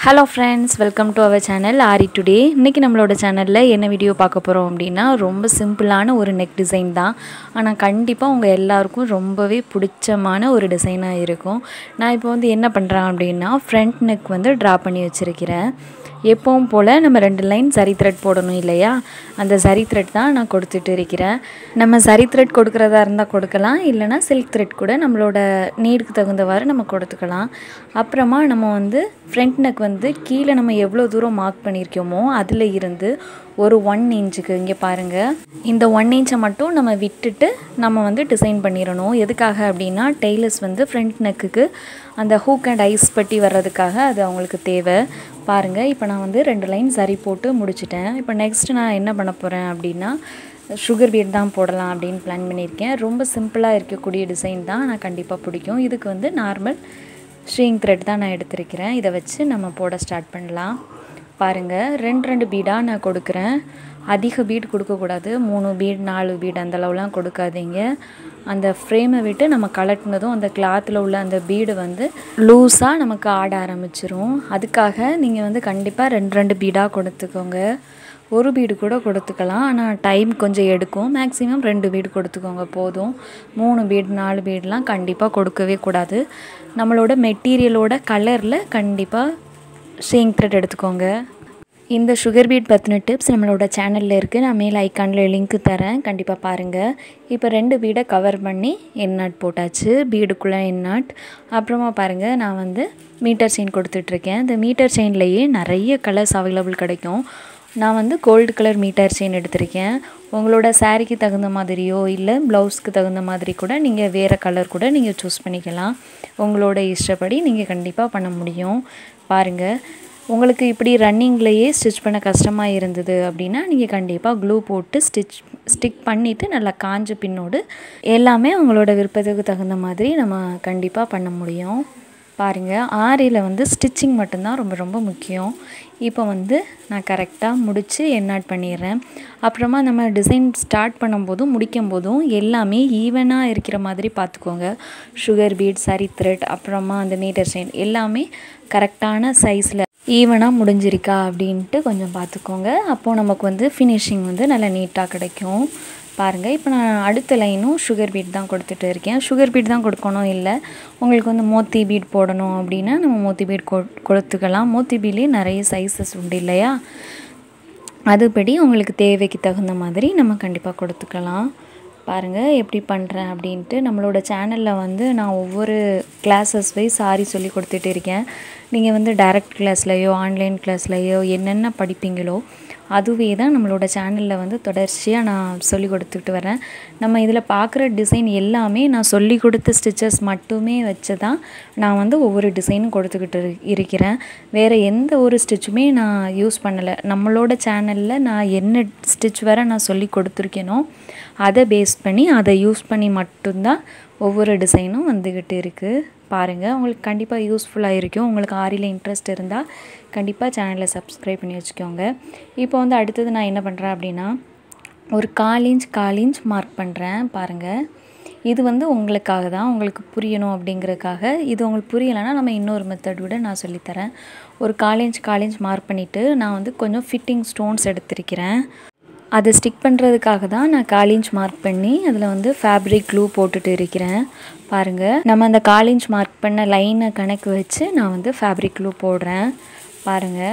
Hello friends, welcome to our channel Aari today. இன்னைக்கு நம்மளோட சேனல்ல என்ன வீடியோ பார்க்க போறோம் அப்படினா ரொம்ப சிம்பிளான ஒரு neck design தான். ஆனா கண்டிப்பா உங்க எல்லாருக்கும் ரொம்பவே பிடிச்சமான ஒரு டிசைனா இருக்கும். நான் இப்போ வந்து என்ன பண்றேன் அப்படினா front neck வந்து டிரா பண்ணி வச்சிருக்கேன். எப்பவும் போல நம்ம ரெண்டு லைன் சரி thread போடணும் இல்லையா? அந்த சரி thread தான் நான் கொடுத்துட்டு இருக்கேன். நம்ம சரி thread கொடுக்கறதா இருந்தா கொடுக்கலாம், இல்லனா silk thread கூட நம்மளோட நீடுக்கு தகுந்தவாறு நம்ம கொடுத்துக்கலாம். அப்புறமா நம்ம வந்து front neck வந்து கீழ நம்ம எவ்வளவு தூரம் மார்க் பண்ணிருக்கோமோ அதுல இருந்து ஒரு 1 இன்ச்சுக்கு இங்க பாருங்க. இந்த 1 இன்ச்சை மட்டும் நம்ம விட்டுட்டு நம்ம வந்து டிசைன் பண்ணிரணும். எதுக்காக அப்படினா டெய்லர்ஸ் வந்து front neckக்கு அந்த hook and eyes பட்டி வர்றதுக்காக அது அவங்களுக்கு தேவை. பாருங்க இப்போ நான் வந்து ரெண்டு லைன் சரி போட்டு முடிச்சிட்டேன். இப்போ நெக்ஸ்ட் நான் என்ன பண்ண போறேன் அப்படினா sugar bead தான் போடலாம் அப்படினு பிளான் பண்ணிருக்கேன். ரொம்ப சிம்பிளா இருக்கக்கூடிய டிசைன் தான், நான் கண்டிப்பா பிடிக்கும். இதுக்கு வந்து நார்மல் string thread தான் நான் எடுத்துக்கிறேன். இத வச்சு நம்ம போட ஸ்டார்ட் பண்ணலாம். பாருங்க ரெண்டு பீடா நான் கொடுக்கிறேன். அதிக பீட் கொடுக்க கூடாது. 3 பீட் 4 பீட் அந்த அளவுலாம் கொடுக்காதீங்க. அந்த ஃப்ரேமை விட்டு நம்ம கலட்டினதும் அந்த கிளாத்ல உள்ள அந்த பீடு வந்து லூஸா நமக்கு ஆட ஆரம்பிச்சிரும். அதுக்காக நீங்க வந்து கண்டிப்பா ரெண்டு பீடா கொடுத்துக்கோங்க. ஒரு பீடு கூட கொடுத்துக்கலாம், ஆனா டைம் கொஞ்சம் எடுக்கும். மேக்ஸिमम 2 பீடு கொடுத்துக்கோங்க போதும். 3 பீட் 4 பீட்லாம் கண்டிப்பா கொடுக்கவே கூடாது. நம்மளோட மெட்டீரியலோட கலர்ல கண்டிப்பா string thread எடுத்துக்கோங்க. இந்த sugar bead பத்தின டிப்ஸ் நம்மளோட சேனல்ல இருக்கு. நான் மேல் ஐகான்ல லிங்க் தரேன், கண்டிப்பா பாருங்க. இப்போ ரெண்டு பீட கவர் பண்ணி என் நாட் போட்டாச்சு. பீடுக்குள்ள என் நாட். அப்புறமா பாருங்க நான் வந்து மீட்டர் செயின் கொடுத்துட்டு இருக்கேன். இந்த மீட்டர் செயின்லயே நிறைய கலர்ஸ் அவேலபிள் கிடைக்கும். நான் வந்து கோல்ட் கலர் மீட்டர் செயின் எடுத்துர்க்கேன். உங்களோட சாரிக்கு தகுந்த மாதிரியோ இல்ல ப்ளவுஸ்க்கு தகுந்த மாதிரி கூட நீங்க வேற கலர் கூட நீங்க சூஸ் பண்ணிக்கலாம். உங்களோட இஷ்டப்படி நீங்க கண்டிப்பா பண்ண முடியும். பாருங்க உங்களுக்கு இப்படி ரன்னிங்லயே ஸ்டிட்ச் பண்ண கஷ்டமா இருந்தது அப்படினா நீங்க கண்டிப்பா க்ளூ போட்டு ஸ்டிக் பண்ணிட்டு நல்லா காஞ்ச பின்னோடு எல்லாமே உங்களோட விருப்பத்துக்கு தகுந்த மாதிரி நம்ம கண்டிப்பா பண்ண முடியும். பாருங்க ஆரியில வந்து ஸ்டிச்சிங் மட்டும் தான் ரொம்ப முக்கியம். இப்போ வந்து நான் கரெக்ட்டா முடிச்சு என் நாட் பண்ணிறேன். அப்புறமா நம்ம டிசைன் ஸ்டார்ட் பண்ணும்போதும் முடிக்கும்போதும் எல்லாமே ஈவனா இருக்கிற மாதிரி பாத்துக்கோங்க. sugar bead, சரி thread, அப்புறமா அந்த மீட்டர் செயின் எல்லாமே கரெக்ட்டான சைஸ்ல ஈவனா முடிஞ்சிருக்கா அப்படினு கொஞ்சம் பாத்துக்கோங்க. அப்போ நமக்கு வந்து ஃபினிஷிங் வந்து நல்ல நீட்டா கிடைக்கும். பாருங்க இப்போ நான் அடுத்த லைனும் sugar bead தான் கொடுத்துட்டு இருக்கேன். sugar bead தான் கொடுக்கணும் இல்ல உங்களுக்கு வந்து mothi bead போடணும் அப்படினா நம்ம mothi bead கொடுத்துக்கலாம். mothi beadலயே நிறைய சைஸஸ் உண்டு இல்லையா? அதுபடி உங்களுக்கு தேவைக்கு தகுந்த மாதிரி நம்ம கண்டிப்பா கொடுத்துக்கலாம். பாருங்க எப்படி பண்றேன் அப்படினு நம்மளோட சேனல்ல வந்து நான் ஒவ்வொரு கிளாसेस வைஸ் சாரி சொல்லி கொடுத்துட்டு இருக்கேன். நீங்க வந்து டைரக்ட் கிளாஸ்லயோ ஆன்லைன் கிளாஸ்லயோ என்னென்ன படிப்பீங்களோ அதுவே தான் நம்மளோட சேனல்ல வந்து தொடர்ச்சியா நான் சொல்லி கொடுத்துட்டு வரேன். நம்ம இதல பார்க்குற டிசைன் எல்லாமே நான் சொல்லி கொடுத்த ஸ்டிச்சஸ் மட்டுமே வச்சு தான் நான் வந்து ஒவ்வொரு டிசைனும் கொடுத்துக்கிட்டு இருக்கேன். வேற எந்த ஒரு ஸ்டிட்சுமே நான் யூஸ் பண்ணல. நம்மளோட சேனல்ல நான் என்ன ஸ்டிட்ச் வர நான் சொல்லி கொடுத்திருக்கேனோ அதை பேஸ் பண்ணி அதை யூஸ் பண்ணி மட்டும் தான் ஒவ்வொரு டிசைனும் வந்துகிட்டு இருக்கு. பாருங்க உங்களுக்கு கண்டிப்பா யூஸ்ஃபுல்லா இருக்கும். உங்களுக்கு ஆரியில இன்ட்ரஸ்ட் இருந்தா கண்டிப்பா சேனலை சப்ஸ்கிரைப் பண்ணி வச்சுக்கோங்க. இப்போ வந்து அடுத்து நான் என்ன பண்றேன் அப்படினா ஒரு 1/4 இன்ச் மார்க் பண்றேன். பாருங்க இது வந்து உங்களுக்காக தான், உங்களுக்கு புரியணும் அப்படிங்கறதுக்காக. இது உங்களுக்கு புரியலனா நம்ம இன்னொரு மெத்தட் விட நான் சொல்லி தரேன். ஒரு 1/4 இன்ச் மார்க் பண்ணிட்டு நான் வந்து கொஞ்சம் ஃபிட்டிங் ஸ்டோன்ஸ் எடுத்துக்கிறேன். அதை ஸ்டிக் பண்றதுக்காக தான் நான் 1/4 இன்ச் மார்க் பண்ணி அதுல வந்து ஃபேப்ரிக் க்ளூ போட்டுட்டு இருக்கேன். பாருங்க நம்ம அந்த 1/4 இன்ச் மார்க் பண்ண லைனை கணக்கு வச்சு நான் வந்து ஃபேப்ரிக் க்ளூ போடுறேன். பாருங்க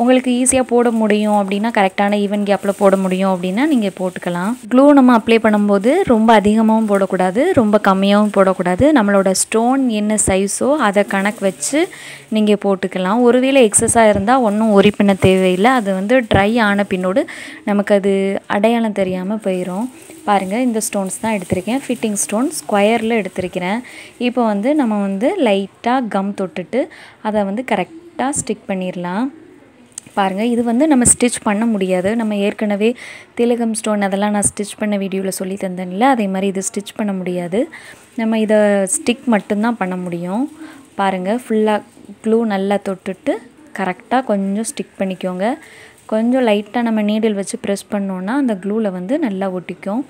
உங்களுக்கு ஈஸியா போட முடியும் அப்படினா கரெக்ட்டான ஈவன் கேப்ல போட முடியும் அப்படினா நீங்க போட்டுக்கலாம். க்ளூ நம்ம அப்ளை பண்ணும்போது ரொம்ப அதிகமாவும் போட கூடாது, ரொம்ப கம்மியாவும் போட கூடாது. நம்மளோட ஸ்டோன் என்ன சைஸோ அத கணக்கு வச்சு நீங்க போட்டுக்கலாம். ஒருவேளை எக்ஸஸா இருந்தா ஒண்ணும் worry பண்ண தேவையில்லை. அது வந்து dry ஆன பின்னோடு நமக்கு அது அடையாளம் தெரியாம போயிடும். பாருங்க இந்த ஸ்டோன்ஸ் தான் எடுத்துர்க்கேன். Fitting stone ஸ்கொயர்ல எடுத்துர்க்கேன். இப்போ வந்து நம்ம வந்து லைட்டா கம் தொட்டுட்டு அத வந்து கரெக்ட்டா ஸ்டிக் பண்ணிரலாம். பாருங்க இது வந்து நம்ம ஸ்டிட்ச் பண்ண முடியாது. நம்ம ஏற்கனவே திலகம் ஸ்டோன் அதெல்லாம் நான் ஸ்டிட்ச் பண்ண வீடியோல சொல்லி தந்தேன்ல, அதே மாதிரி இது ஸ்டிட்ச் பண்ண முடியாது. நம்ம இத ஸ்டிக் மட்டும் தான் பண்ண முடியும். பாருங்க ஃபுல்லா க்ளூ நல்லா தொட்டுட்டு கரெக்ட்டா கொஞ்சம் ஸ்டிக் பண்ணிக்கோங்க. கொஞ்சம் லைட்டா நம்ம நீடில் வச்சு பிரஸ் பண்ணோம்னா அந்த க்ளூல வந்து நல்லா ஒட்டிக்கும்.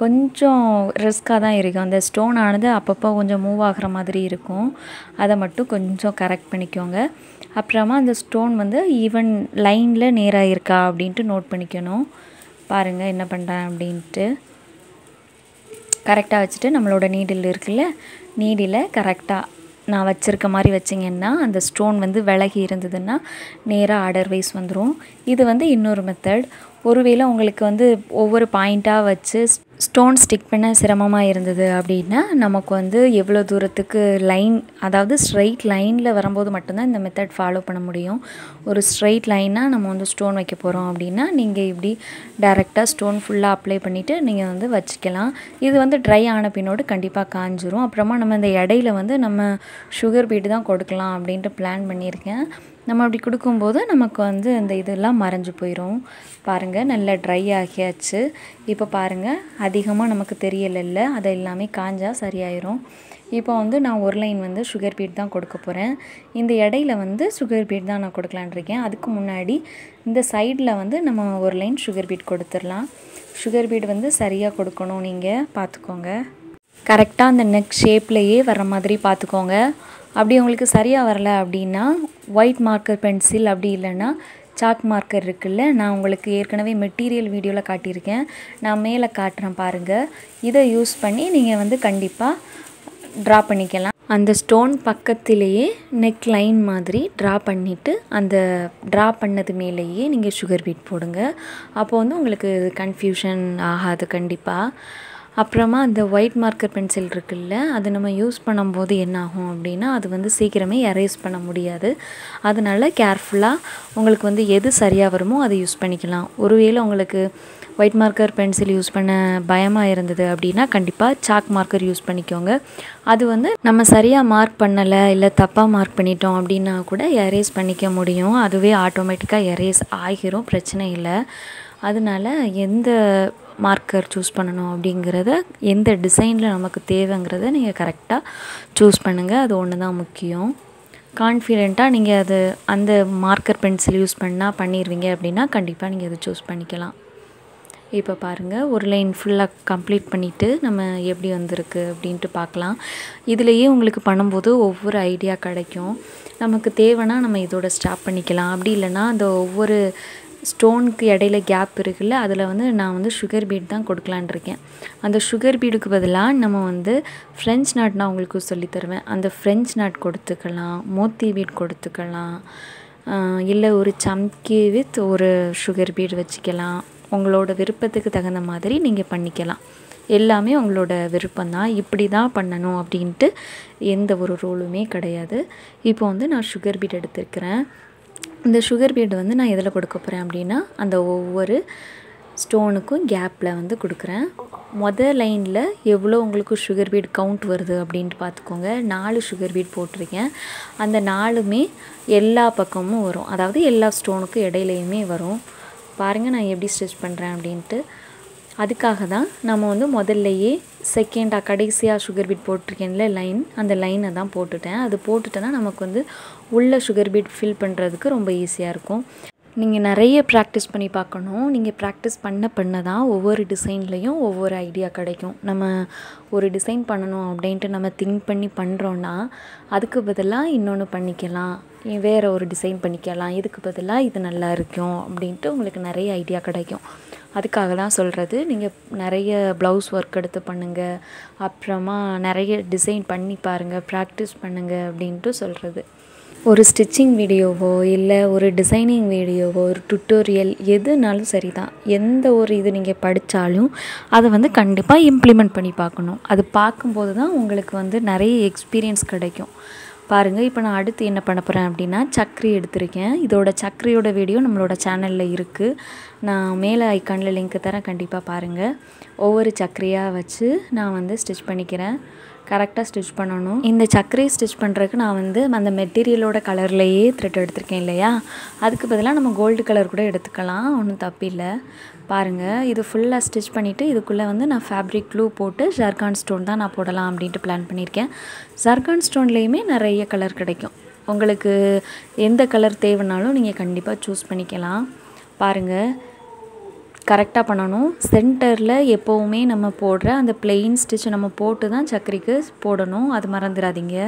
கொஞ்சம் ரிஸ்கா தான் இருக்கு. அந்த ஸ்டோன் ஆனது அப்பப்போ கொஞ்சம் மூவ் ஆகுற மாதிரி இருக்கும். அத மட்டும் கொஞ்சம் கரெக்ட் பண்ணிக்கோங்க. அப்புறமா அந்த ஸ்டோன் வந்து ஈவன் லைனில் நேராக இருக்கா அப்படின்ட்டு நோட் பண்ணிக்கணும். பாருங்கள் என்ன பண்ணுறேன் அப்படின்ட்டு. கரெக்டாக வச்சுட்டு நம்மளோட நீடில் இருக்குல்ல, நீடில் கரெக்டாக நான் வச்சுருக்க மாதிரி வச்சிங்கன்னா அந்த ஸ்டோன் வந்து விலகி இருந்ததுன்னா நேராக ஆர்டர் வைஸ் வந்துடும். இது வந்து இன்னொரு மெத்தட். ஒருவேளை உங்களுக்கு வந்து ஒவ்வொரு பாயிண்ட்டாக வச்சு ஸ்டோன் ஸ்டிக் பண்ண சிரமமாக இருந்தது அப்படின்னா நமக்கு வந்து எவ்வளோ தூரத்துக்கு லைன், அதாவது ஸ்ட்ரைட் லைனில் வரும்போது மட்டும்தான் இந்த மெத்தட் ஃபாலோ பண்ண முடியும். ஒரு ஸ்ட்ரைட் லைனாக நம்ம வந்து ஸ்டோன் வைக்க போகிறோம் அப்படின்னா நீங்கள் இப்படி டைரெக்டாக ஸ்டோன் ஃபுல்லாக அப்ளை பண்ணிவிட்டு நீங்கள் வந்து வச்சுக்கலாம். இது வந்து ட்ரை ஆன பின்னோடு கண்டிப்பாக காஞ்சிரும். அப்புறமா நம்ம இந்த இடையில வந்து நம்ம சுகர் பீட் தான் கொடுக்கலாம் அப்படின்ட்டு பிளான் பண்ணியிருக்கேன். நம்ம அப்படி கொடுக்கும்போது நமக்கு வந்து இந்த இதெல்லாம் மறைஞ்சு போயிடும். பாருங்கள் நல்லா ட்ரை ஆகியாச்சு. இப்போ பாருங்கள் அதிகமாக நமக்கு தெரியலைல்ல, அதை எல்லாமே காஞ்சா சரியாயிரும். இப்போ வந்து நான் ஒரு லைன் வந்து சுகர் பீட் தான் கொடுக்க போகிறேன். இந்த இடையில வந்து சுகர் பீட் தான் நான் கொடுக்கலான் இருக்கேன். அதுக்கு முன்னாடி இந்த சைடில் வந்து நம்ம ஒரு லைன் சுகர் பீட் கொடுத்துடலாம். சுகர் பீட் வந்து சரியாக கொடுக்கணும், நீங்கள் பார்த்துக்கோங்க. கரெக்டாக அந்த நெக் ஷேப்லேயே வர மாதிரி பார்த்துக்கோங்க. அப்படி உங்களுக்கு சரியாக வரல அப்படின்னா ஒயிட் மார்க்கர் பென்சில், அப்படி இல்லைன்னா சாக் மார்க்கர் இருக்குல்ல, நான் உங்களுக்கு ஏற்கனவே மெட்டீரியல் வீடியோவில் காட்டியிருக்கேன், நான் மேலே காட்டுறேன் பாருங்கள். இதை யூஸ் பண்ணி நீங்கள் வந்து கண்டிப்பாக ட்ரா பண்ணிக்கலாம். அந்த ஸ்டோன் பக்கத்திலேயே நெக் லைன் மாதிரி ட்ரா பண்ணிவிட்டு அந்த ட்ரா பண்ணது மேலேயே நீங்கள் சுகர் பீட் போடுங்க. அப்போ வந்து உங்களுக்கு கன்ஃபியூஷன் ஆகாது கண்டிப்பாக. அப்புறமா அந்த ஒயிட் மார்க்கர் பென்சில் இருக்குல்ல, அது நம்ம யூஸ் பண்ணும்போது என்ன ஆகும் அப்படின்னா அது வந்து சீக்கிரமே எரேஸ் பண்ண முடியாது. அதனால கேர்ஃபுல்லாக உங்களுக்கு வந்து எது சரியாக வருமோ அதை யூஸ் பண்ணிக்கலாம். ஒருவேளை உங்களுக்கு ஒயிட் மார்க்கர் பென்சில் யூஸ் பண்ண பயமாக இருந்தது அப்படின்னா கண்டிப்பாக சாக் மார்க்கர் யூஸ் பண்ணிக்கோங்க. அது வந்து நம்ம சரியாக மார்க் பண்ணலை இல்லை தப்பாக மார்க் பண்ணிட்டோம் அப்படின்னா கூட எரேஸ் பண்ணிக்க முடியும். அதுவே ஆட்டோமேட்டிக்காக எரேஸ் ஆகிரும், பிரச்சனை இல்லை. அதனால எந்த மார்க்கர் சூஸ் பண்ணணும் அப்படிங்கிறத, எந்த டிசைனில் நமக்கு தேவைங்கிறத நீங்கள் கரெக்டாக சூஸ் பண்ணுங்கள். அது ஒன்று தான் முக்கியம். கான்ஃபிடெண்ட்டாக நீங்கள் அது அந்த மார்க்கர் பென்சில் யூஸ் பண்ணிடுவீங்க அப்படின்னா கண்டிப்பாக நீங்கள் அதை சூஸ் பண்ணிக்கலாம். இப்போ பாருங்கள் ஒரு லைன் ஃபுல்லாக கம்ப்ளீட் பண்ணிவிட்டு நம்ம எப்படி வந்திருக்கு அப்படின்ட்டு பார்க்கலாம். இதுலேயே உங்களுக்கு பண்ணும்போது ஒவ்வொரு ஐடியா கிடைக்கும். நமக்கு தேவைன்னா நம்ம இதோட ஸ்டாப் பண்ணிக்கலாம். அப்படி இல்லைன்னா அந்த ஒவ்வொரு ஸ்டோனுக்கு இடையில கேப் இருக்குல்ல, அதில் வந்து நான் வந்து சுகர் பீட் தான் கொடுக்கலான் இருக்கேன். அந்த சுகர் பீடுக்கு பதிலாக நம்ம வந்து ஃப்ரெஞ்ச் நாட் நான் உங்களுக்கு சொல்லித்தருவேன். அந்த ஃப்ரெஞ்ச் நாட் கொடுத்துக்கலாம், மோத்தி பீட் கொடுத்துக்கலாம், இல்லை ஒரு சம்கி வித் ஒரு சுகர் பீட் வச்சுக்கலாம். உங்களோட விருப்பத்துக்கு தகுந்த மாதிரி நீங்கள் பண்ணிக்கலாம். எல்லாமே உங்களோட விருப்பம்தான். இப்படி தான் பண்ணணும் அப்படின்ட்டு எந்த ஒரு ரூலுமே கிடையாது. இப்போ வந்து நான் சுகர் பீட் எடுத்துருக்கிறேன். இந்த சுகர் பீட் வந்து நான் எதில் கொடுக்க போகிறேன் அப்படின்னா அந்த ஒவ்வொரு ஸ்டோனுக்கும் கேப்பில் வந்து கொடுக்குறேன். மொதல் லைனில் எவ்வளோ உங்களுக்கு சுகர் பீட் கவுண்ட் வருது அப்படின்ட்டு பார்த்துக்கோங்க. 4 சுகர் பீட் போட்டிருக்கேன். அந்த 4மே எல்லா பக்கமும் வரும், அதாவது எல்லா ஸ்டோனுக்கும் இடையிலையுமே வரும். பாருங்கள் நான் எப்படி ஸ்டிச் பண்ணுறேன் அப்படின்ட்டு. அதுக்காக தான் நம்ம வந்து முதல்லையே செகண்டாக கடைசியாக சுகர் பீட் போட்டிருக்கேன்ல லைன், அந்த லைனை தான் போட்டுட்டேன். அது போட்டுட்டேன்னா நமக்கு வந்து உள்ள சுகர் பீட் ஃபில் பண்ணுறதுக்கு ரொம்ப ஈஸியாக இருக்கும். நீங்கள் நிறைய ப்ராக்டிஸ் பண்ணி பார்க்கணும். நீங்கள் ப்ராக்டிஸ் பண்ண தான் ஒவ்வொரு டிசைன்லேயும் ஒவ்வொரு ஐடியா கிடைக்கும். நம்ம ஒரு டிசைன் பண்ணணும் அப்படின்ட்டு நம்ம திங்க் பண்ணி பண்ணுறோன்னா அதுக்கு பதிலாக இன்னொன்று பண்ணிக்கலாம், வேறு ஒரு டிசைன் பண்ணிக்கலாம், இதுக்கு பதிலாக இது நல்லா இருக்கும் அப்படின்ட்டு உங்களுக்கு நிறைய ஐடியா கிடைக்கும். அதுக்காக தான் சொல்கிறது. நீங்கள் நிறைய ப்ளவுஸ் ஒர்க் எடுத்து பண்ணுங்கள், அப்புறமா நிறைய டிசைன் பண்ணி பாருங்கள், ப்ராக்டிஸ் பண்ணுங்கள் அப்படின்ட்டு சொல்கிறது. ஒரு ஸ்டிச்சிங் வீடியோவோ இல்லை ஒரு டிசைனிங் வீடியோவோ ஒரு டுட்டோரியல் எதுனாலும் சரி தான், எந்த ஒரு இது நீங்கள் படித்தாலும் அதை வந்து கண்டிப்பாக இம்ப்ளிமெண்ட் பண்ணி பார்க்கணும். அது பார்க்கும்போது தான் உங்களுக்கு வந்து நிறைய எக்ஸ்பீரியன்ஸ் கிடைக்கும். பாருங்கள் இப்போ நான் அடுத்து என்ன பண்ண போகிறேன் அப்படின்னா சக்ரி எடுத்திருக்கேன். இதோட சக்ரியோட வீடியோ நம்மளோட சேனலில் இருக்குது. நான் மேலே ஐக்கானில் லிங்க் தரேன், கண்டிப்பாக பாருங்கள். ஒவ்வொரு சக்ரியாக வச்சு நான் வந்து ஸ்டிச் பண்ணிக்கிறேன். கரெக்டாக ஸ்டிச் பண்ணணும். இந்த சக்ரி ஸ்டிச் பண்ணுறதுக்கு நான் வந்து அந்த மெட்டீரியலோட கலர்லேயே த்ரெட் எடுத்திருக்கேன் இல்லையா, அதுக்கு பதிலாக நம்ம கோல்டு கலர் கூட எடுத்துக்கலாம், ஒன்றும் தப்பில்லை. பாருங்கள் இது ஃபுல்லாக ஸ்டிச் பண்ணிவிட்டு இதுக்குள்ளே வந்து நான் ஃபேப்ரிக் க்ளூ போட்டு ஜர்கான் ஸ்டோன் தான் நான் போடலாம் அப்படின்ட்டு பிளான் பண்ணியிருக்கேன். ஜர்கான் ஸ்டோன்லேயுமே நிறைய கலர் கிடைக்கும். உங்களுக்கு எந்த கலர் தேவைனாலும் நீங்கள் கண்டிப்பாக சூஸ் பண்ணிக்கலாம். பாருங்கள் கரெக்டாக பண்ணணும். சென்டரில் எப்போவுமே நம்ம போடுற அந்த பிளெயின் ஸ்டிச் நம்ம போட்டு தான் சக்கரிக்கு போடணும், அது மறந்துடாதீங்க.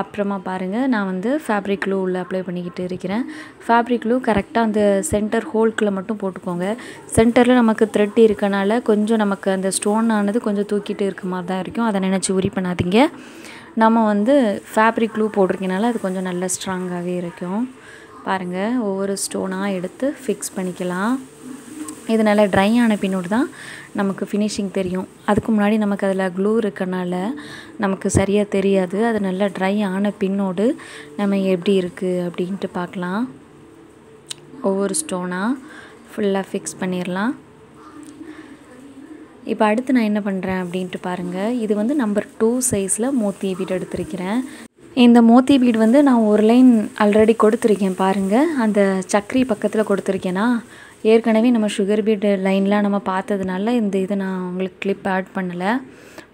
அப்புறமா பாருங்கள் நான் வந்து ஃபேப்ரிக் க்ளூ உள்ள அப்ளை பண்ணிக்கிட்டு இருக்கிறேன். ஃபேப்ரிக் க்ளூ கரெக்டாக அந்த சென்டர் ஹோல்குள்ளே மட்டும் போட்டுக்கோங்க. சென்டரில் நமக்கு த்ரெட் இருக்கனால கொஞ்சம் நமக்கு அந்த ஸ்டோன் ஆனது கொஞ்சம் தூக்கிட்டு இருக்க மாதிரி தான் இருக்கும். அதை நினச்சி உரி பண்ணாதீங்க. நம்ம வந்து ஃபேப்ரிக் க்ளூ போட்டிருக்கனால அது கொஞ்சம் நல்ல ஸ்ட்ராங்காகவே இருக்கும். பாருங்கள் ஒவ்வொரு ஸ்டோனாக எடுத்து ஃபிக்ஸ் பண்ணிக்கலாம். இது நல்லா ட்ரை ஆன பின்னோடு தான் நமக்கு ஃபினிஷிங் தெரியும். அதுக்கு முன்னாடி நமக்கு அதில் க்ளூ இருக்கனால நமக்கு சரியாக தெரியாது. அது நல்லா ட்ரை ஆன பின்னோடு நம்ம எப்படி இருக்குது அப்படின்ட்டு பார்க்கலாம். ஒவ்வொரு ஸ்டோனாக ஃபுல்லாக ஃபிக்ஸ் பண்ணிடலாம். இப்போ அடுத்து நான் என்ன பண்ணுறேன் அப்படின்ட்டு பாருங்கள். இது வந்து நம்பர் 2 சைஸில் மோத்தி பீட் எடுத்திருக்கிறேன். இந்த மோத்தி பீட் வந்து நான் ஒரு லைன் ஆல்ரெடி கொடுத்துருக்கேன் பாருங்கள். அந்த சக்கரி பக்கத்தில் கொடுத்துருக்கேனா, ஏற்கனவே நம்ம சுகர் பீட் லைன்லாம் நம்ம பார்த்ததுனால இந்த இதை நான் உங்களுக்கு கிளிப் ஆட் பண்ணலை.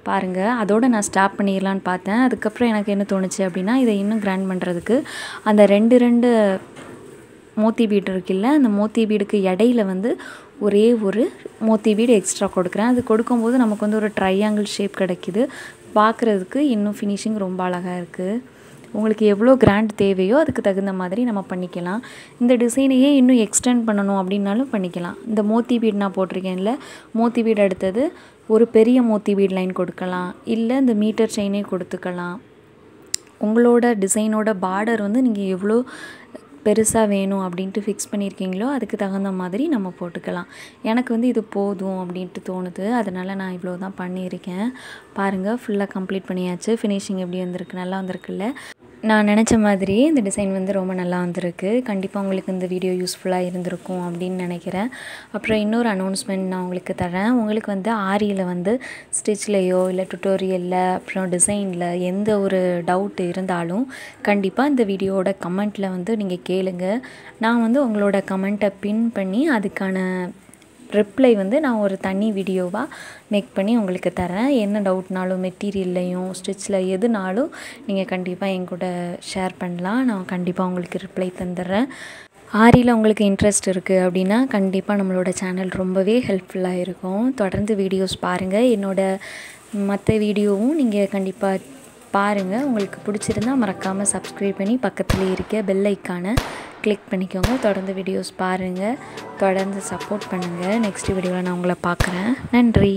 பாருங்கள் அதோடு நான் ஸ்டாப் பண்ணிடலான்னு பார்த்தேன். அதுக்கப்புறம் எனக்கு என்ன தோணுச்சு அப்படின்னா, இதை இன்னும் கிராண்ட் பண்ணுறதுக்கு அந்த 2 மோத்தி பீட் இருக்குல்ல, அந்த மோத்தி பீடுக்கு இடையில வந்து ஒரே ஒரு மோத்தி பீடு எக்ஸ்ட்ரா கொடுக்குறேன். அது கொடுக்கும்போது நமக்கு வந்து ஒரு ட்ரையாங்கிள் ஷேப் கிடைக்கிது. பார்க்குறதுக்கு இன்னும் ஃபினிஷிங் ரொம்ப அழகாக இருக்குது. உங்களுக்கு எவ்வளோ கிராண்ட் தேவையோ அதுக்கு தகுந்த மாதிரி நம்ம பண்ணிக்கலாம். இந்த டிசைனையே இன்னும் எக்ஸ்டெண்ட் பண்ணணும் அப்படின்னாலும் பண்ணிக்கலாம். இந்த மோத்தி பீட் நான் போட்டிருக்கேன்ல, மோத்தி பீட் அடுத்தது ஒரு பெரிய மோத்தி பீட் லைன் கொடுக்கலாம், இல்லை இந்த மீட்டர் செயினே கொடுத்துக்கலாம். உங்களோட டிசைனோட பார்டர் வந்து நீங்கள் எவ்வளோ பெருசாக வேணும் அப்படின்ட்டு ஃபிக்ஸ் பண்ணியிருக்கீங்களோ அதுக்கு தகுந்த மாதிரி நம்ம போட்டுக்கலாம். எனக்கு வந்து இது போதும் அப்படின்ட்டு தோணுது. அதனால் நான் இவ்வளோ தான் பண்ணியிருக்கேன். பாருங்கள் ஃபுல்லாக கம்ப்ளீட் பண்ணியாச்சு. ஃபினிஷிங் எப்படி வந்திருக்கு, நல்லா வந்திருக்குல்ல. நான் நினச்ச மாதிரி இந்த டிசைன் வந்து ரொம்ப நல்லா வந்திருக்கு. கண்டிப்பாக உங்களுக்கு இந்த வீடியோ யூஸ்ஃபுல்லாக இருந்திருக்கும் அப்படின்னு நினைக்கிறேன். அப்புறம் இன்னொரு அனௌன்ஸ்மெண்ட் நான் உங்களுக்கு தரேன். உங்களுக்கு வந்து ஆரியில் வந்து ஸ்டிச்லேயோ இல்லை டுட்டோரியலில் அப்புறம் டிசைனில் எந்த ஒரு டவுட் இருந்தாலும் கண்டிப்பாக இந்த வீடியோவோட கமெண்ட்டில் வந்து நீங்கள் கேளுங்க. நான் வந்து உங்களோட கமெண்ட்டை பின் பண்ணி அதுக்கான ரிப்ளை வந்து நான் ஒரு தனி வீடியோவாக மேக் பண்ணி உங்களுக்கு தரேன். என்ன டவுட்னாலும் மெட்டீரியல்லையும் ஸ்டிச்சில் எதுனாலும் நீங்கள் கண்டிப்பாக என் கூட ஷேர் பண்ணலாம். நான் கண்டிப்பாக உங்களுக்கு ரிப்ளை தந்துடுறேன். ஆரியில் உங்களுக்கு இன்ட்ரெஸ்ட் இருக்குது அப்படின்னா கண்டிப்பாக நம்மளோட சேனல் ரொம்பவே ஹெல்ப்ஃபுல்லாக இருக்கும். தொடர்ந்து வீடியோஸ் பாருங்கள். என்னோடய மற்ற வீடியோவும் நீங்கள் கண்டிப்பாக பாருங்கள். உங்களுக்கு பிடிச்சிருந்தா மறக்காமல் சப்ஸ்கிரைப் பண்ணி பக்கத்துலேயே இருக்க பெல் ஐக்கானை கிளிக் பண்ணிக்கோங்க. தொடர்ந்து வீடியோஸ் பாருங்கள், தொடர்ந்து சப்போர்ட் பண்ணுங்கள். நெக்ஸ்ட் வீடியோவில் நான் உங்களை பார்க்குறேன். நன்றி.